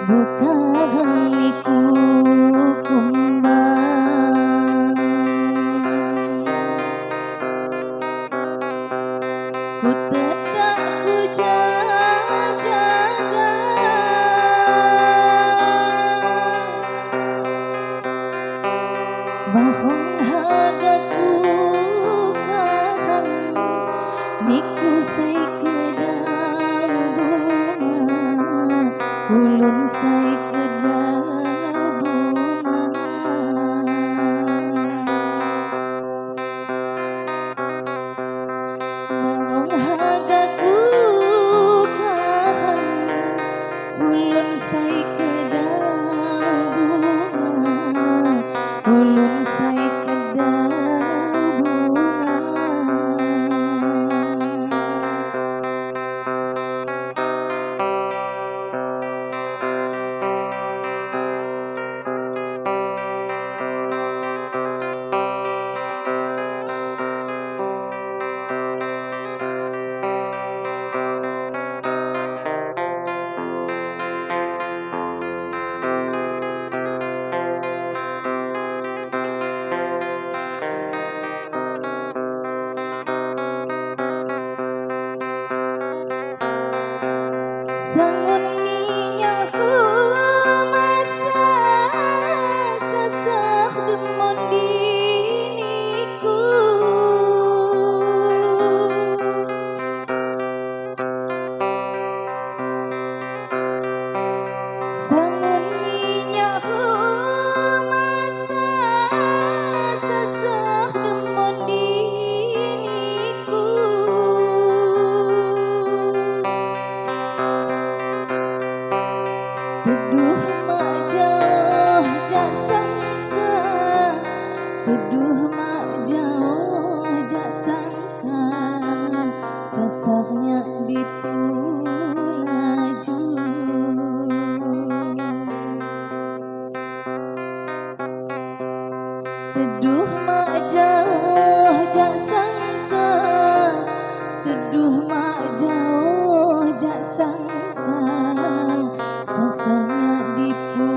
bukan liku kumbang, ku tetap ku jaga bahong hagaku kahan niku say kedal bunga ulun say kedal bunga bahong hagaku kahan ulun say kedal bunga ulun say kedal bunga. Sangun minyaku masa sasah demon diniku sangun minyaku masa sasah demon diniku Teduh mak jauh jak sangka, teduh mak jauh jak sangka, sasahnya dipulaju. Teduh mak jauh jak sangka, teduh mak jauh jak sangka, sasahnya dipulaju.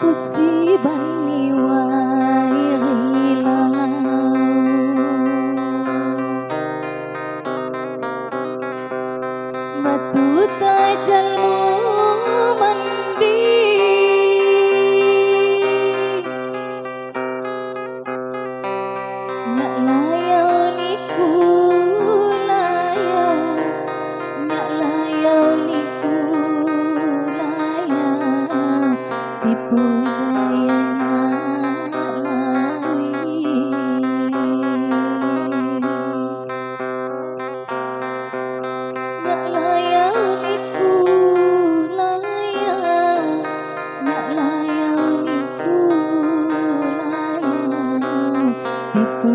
Kusibani wairi lalau batu tajalmu mandi nyak layau niku layau nyak layau niku layau tipu dayanya lali nyak layau niku layau nyak layau niku layau tipu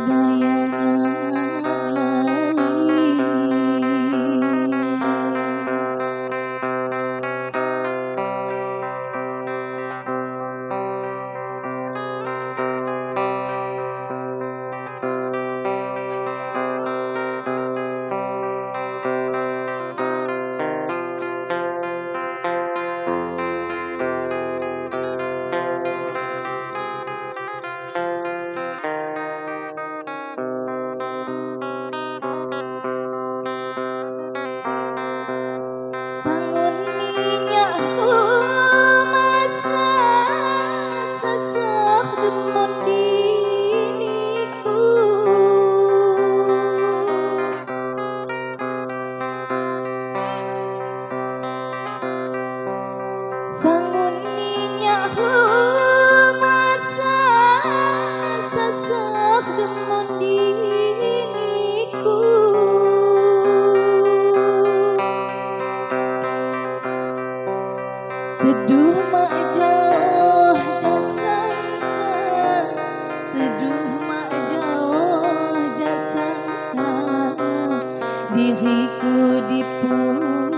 dayanya lali. Sangun minyakku masa sasah demon diniku sangun minyakku masa sasah demon diniku teduh mak jauh jak sangka, teduh mak jauh jak sangka, diriku dipulaju.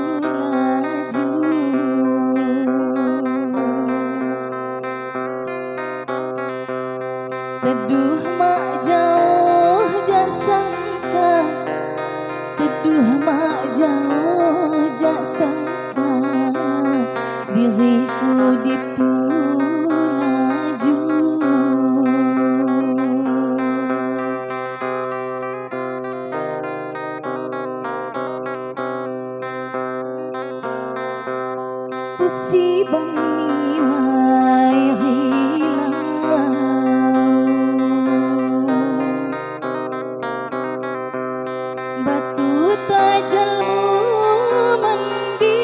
tipu laju. Musibah niway hilang, batu tajam mandi,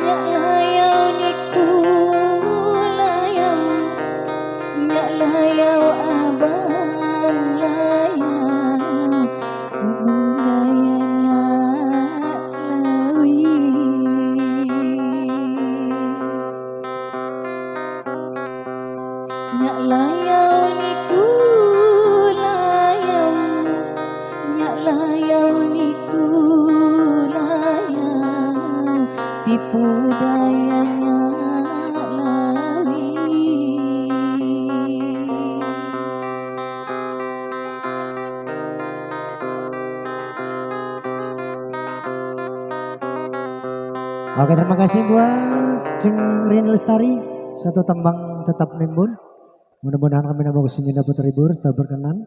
nyak layau niku layau, nyak layau abang layau, budayanya lawi. Nyak layau niku layau, nyak layau niku layau, tipu dayanya lawi. Oke, terima kasih buat Ceng Rini Lestari, satu tembang Tetap Imbun. Mudah-mudahan kami nambah kesini dapat terhibur, tetap berkenan.